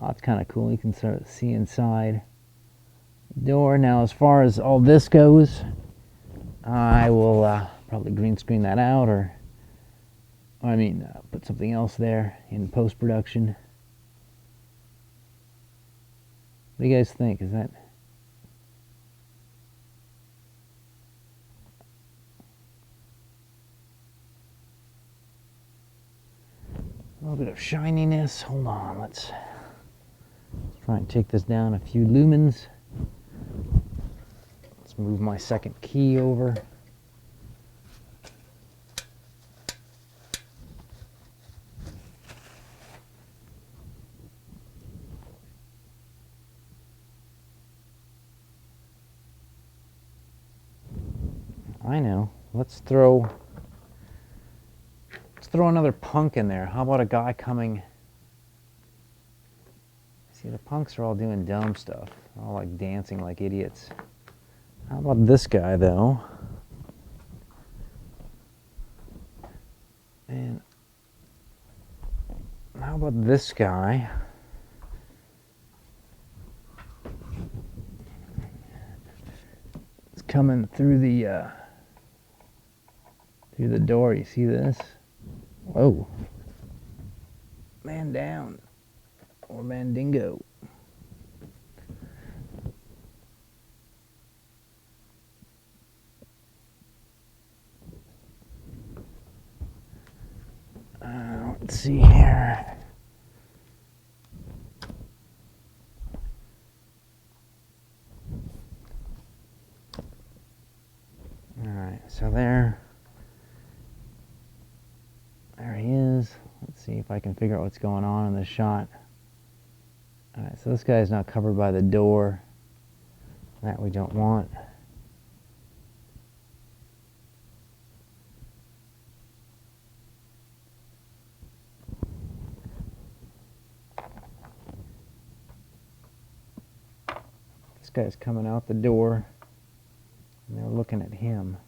Oh, that's kind of cool. You can sort of see inside the door. Now, as far as all this goes, I will probably green screen that out, or put something else there in post-production. What do you guys think? Is that... a little bit of shininess. Hold on, let's try and take this down a few lumens. Let's move my second key over. I know. Let's throw another punk in there. How about a guy coming? See, the punks are all doing dumb stuff. They're all like dancing like idiots. How about this guy though? And how about this guy? It's coming through the door. You see this? Whoa. Man down. Or Mandingo. so there he is. Let's see if I can figure out what's going on in this shot. All right, so this guy is now covered by the door. That we don't want. This guy's coming out the door, and they're looking at him.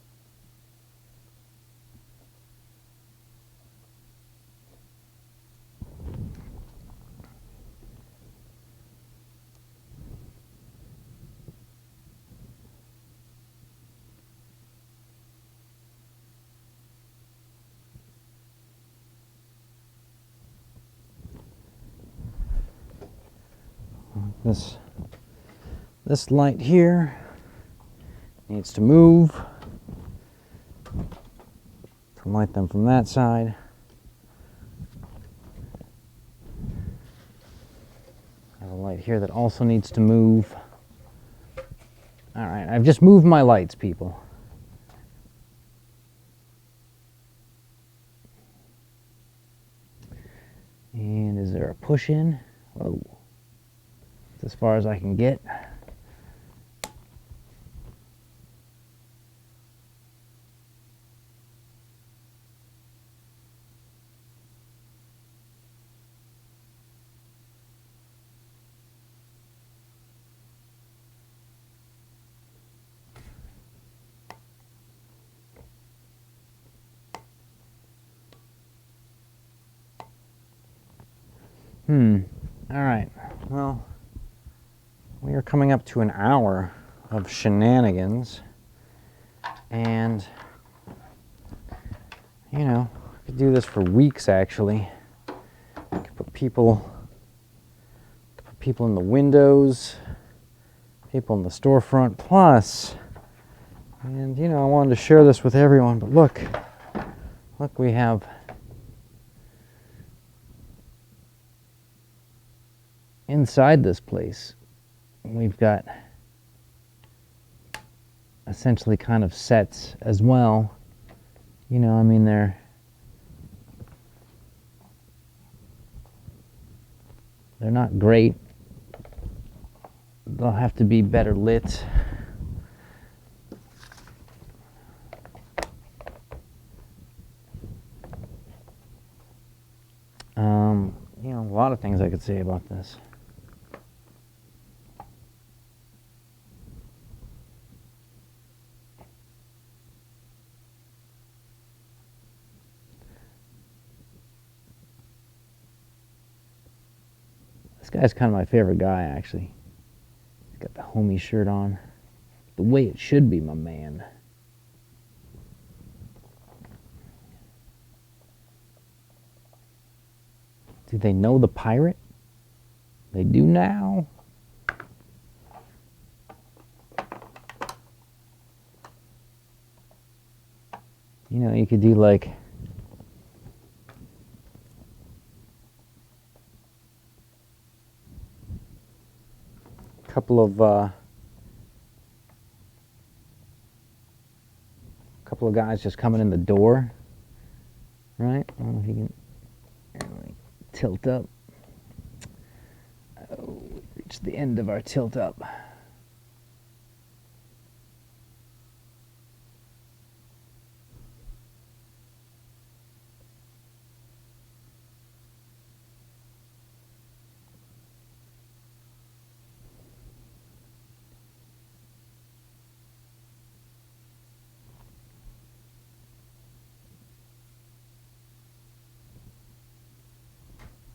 This light here needs to move to light them from that side. I have a light here that also needs to move. All right, I've just moved my lights, people. And is there a push in? Whoa. That's as far as I can get. All right. Well, we are coming up to an hour of shenanigans, and you know, I could do this for weeks. Actually, I could put people in the windows, people in the storefront, plus, and you know, I wanted to share this with everyone. But look, we have. Inside this place, we've got essentially kind of sets as well. You know, I mean, they're not great. They'll have to be better lit. You know, a lot of things I could say about this. This guy's kind of my favorite guy, actually. He's got the homie shirt on. The way it should be, my man. Do they know the pirate? They do now. You know, you could do like couple of guys just coming in the door, right? I don't know if you can like tilt up. Oh, we reached the end of our tilt up.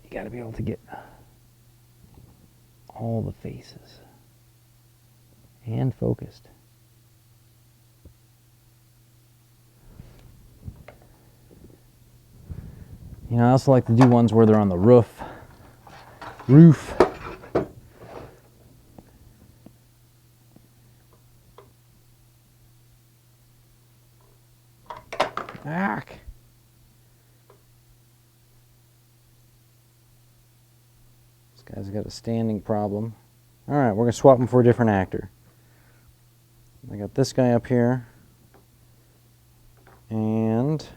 You got to be able to get all the faces and focused. You know, I also like to do ones where they're on the roof. Ack. This guy's got a standing problem. All right, we're going to swap him for a different actor. I got this guy up here. and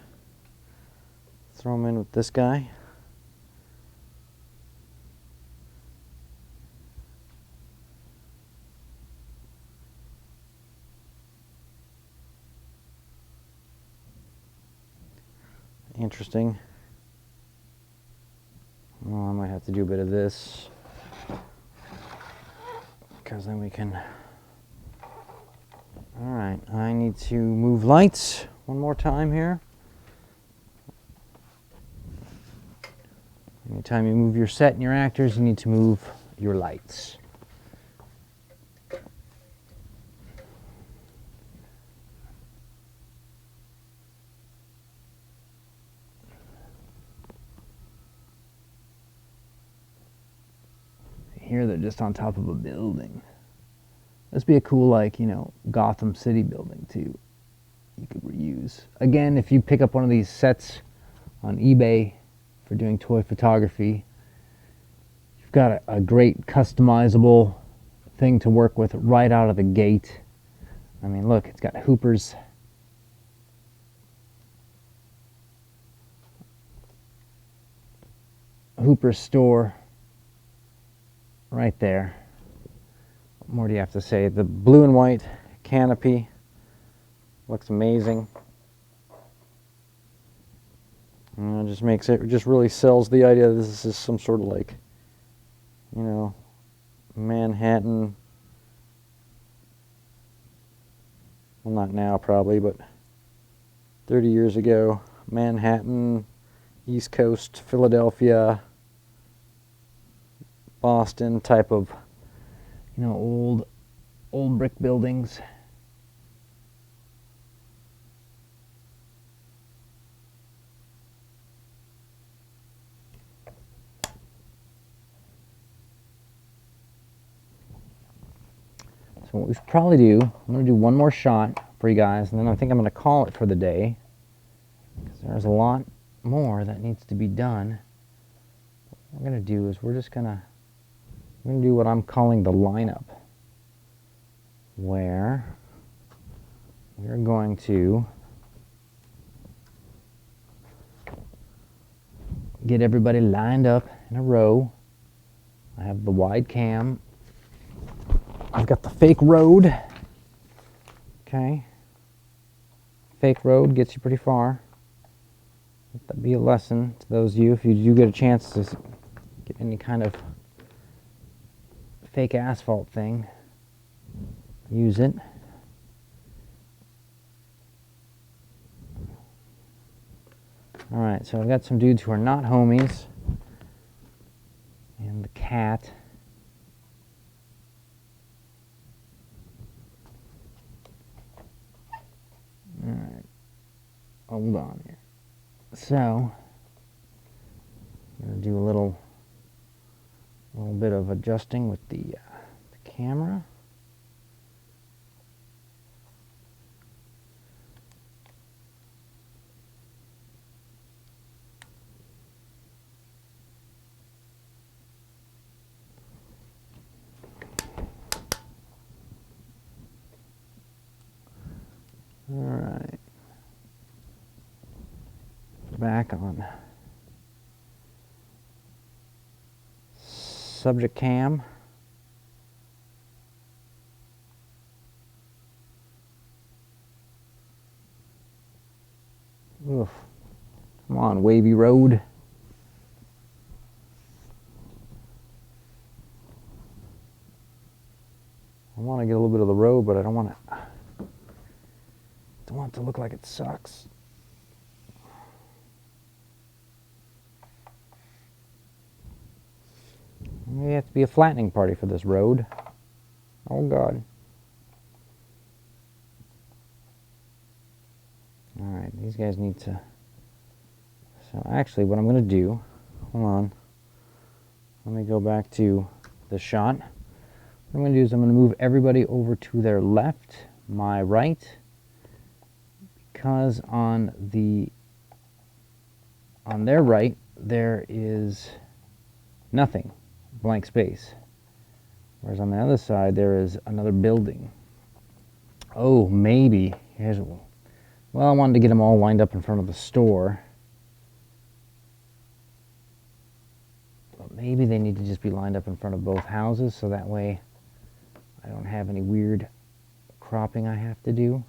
throw them in with this guy. Interesting. Well, I might have to do a bit of this, because then we can... Alright, I need to move lights one more time here. Anytime you move your set and your actors, you need to move your lights. Here they're just on top of a building. This would be a cool, like, you know, Gotham City building too. You could reuse. Again, if you pick up one of these sets on eBay for doing toy photography, you've got a great customizable thing to work with right out of the gate. I mean, look, it's got Hooper's store right there. What more do you have to say? The blue and white canopy looks amazing. And it just makes it, just really sells the idea that this is some sort of, like, you know, Manhattan, well, not now probably, but 30 years ago, Manhattan, East Coast, Philadelphia, Boston type of, you know, old brick buildings. So what we should probably do, I'm going to do one more shot for you guys, and then I think I'm going to call it for the day, because there's a lot more that needs to be done. What we're going to do is we're going to do what I'm calling the lineup, where we're going to get everybody lined up in a row. I have the wide cam. I've got the fake road. Okay. Fake road gets you pretty far. Let that be a lesson to those of you, if you do get a chance to get any kind of fake asphalt thing, use it. Alright, so I've got some dudes who are not homies. And the cat. Alright, hold on here. So, I'm going to do a little bit of adjusting with the camera. All right, back on subject cam. Oof. Come on, wavy road. I want to get a little bit of the road, but I don't want it to look like it sucks. Maybe it has to be a flattening party for this road. Oh God. Alright, these guys need to... So actually what I'm going to do... Hold on. Let me go back to the shot. What I'm going to do is I'm going to move everybody over to their left, my right, because on their right there is nothing, blank space, whereas on the other side there is another building. Oh, maybe here's what Well, I wanted to get them all lined up in front of the store. But maybe they need to just be lined up in front of both houses, so that way I don't have any weird cropping I have to do.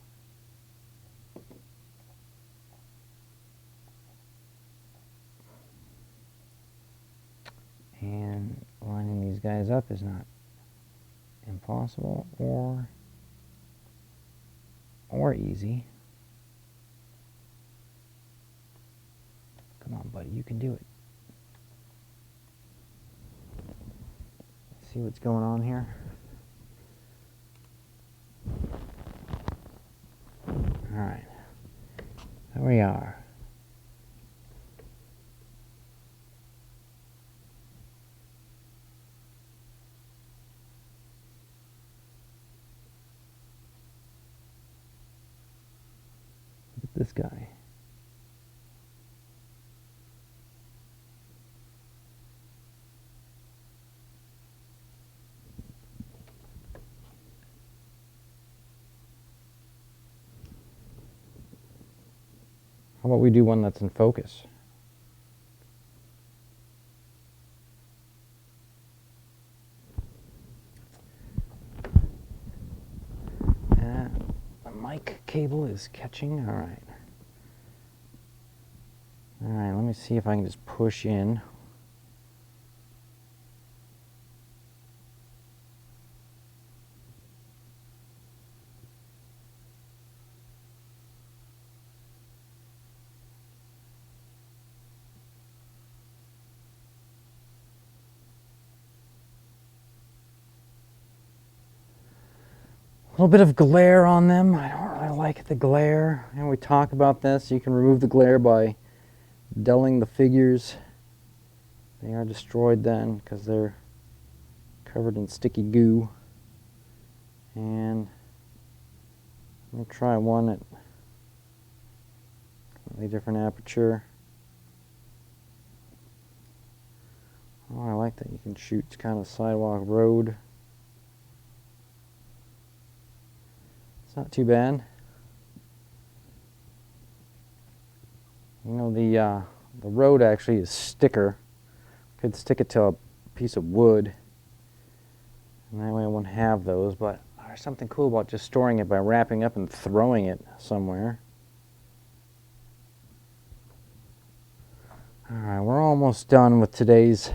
And lining these guys up is not impossible or easy. Come on, buddy, you can do it. Let's see what's going on here. All right, there we are. Look at this guy. How about we do one that's in focus? The mic cable is catching. All right. All right, let me see if I can just push in. A little bit of glare on them. I don't really like the glare. And we talk about this. You can remove the glare by dulling the figures. They are destroyed then because they're covered in sticky goo. And let me try one at a different aperture. Oh, I like that you can shoot kind of sidewalk road. Not too bad. You know, the road actually is sticker. Could stick it to a piece of wood, and that way I won't have those. But there's something cool about just storing it by wrapping up and throwing it somewhere. All right, we're almost done with today's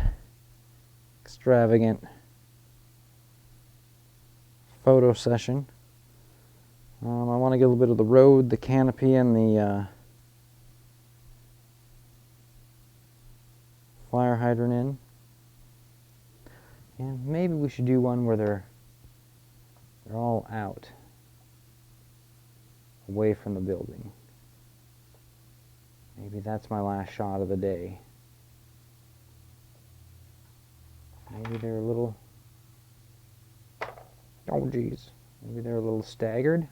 extravagant photo session. I want to get a little bit of the road, the canopy, and the fire hydrant in. And maybe we should do one where they're all out, away from the building. Maybe that's my last shot of the day. Maybe they're a little, oh geez, maybe they're a little staggered.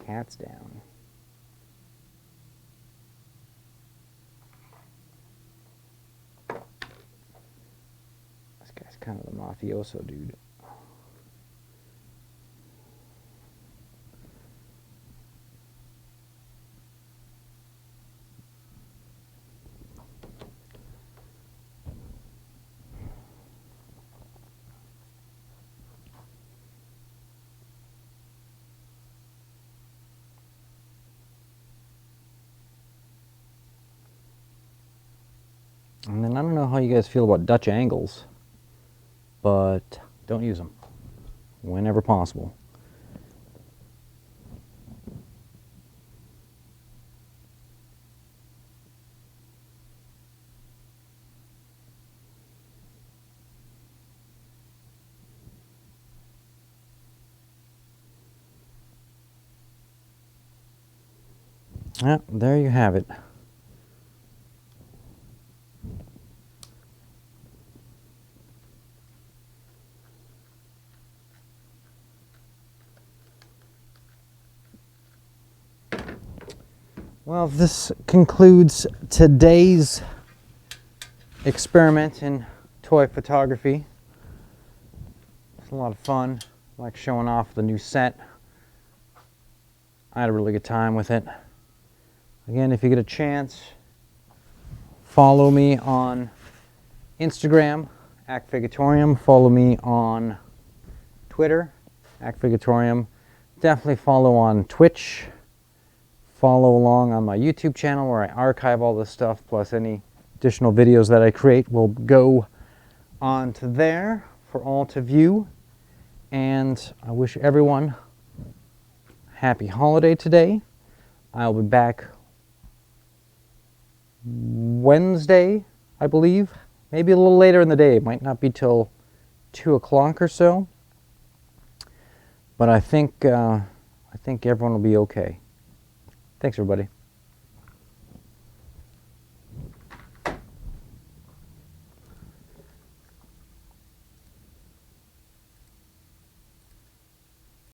Cat's down. This guy's kind of the mafioso dude. And then I don't know how you guys feel about Dutch angles, but don't use them whenever possible. Yeah, there you have it. Well, this concludes today's experiment in toy photography. It's a lot of fun. I like showing off the new set. I had a really good time with it. Again, if you get a chance, follow me on Instagram, Figure-Atorium. Follow me on Twitter, Figure-Atorium. Definitely follow on Twitch. Follow along on my YouTube channel where I archive all this stuff, plus any additional videos that I create will go onto there for all to view. And I wish everyone happy holiday today. I'll be back Wednesday, I believe. Maybe a little later in the day. It might not be till 2 o'clock or so. But I think everyone will be okay. Thanks, everybody.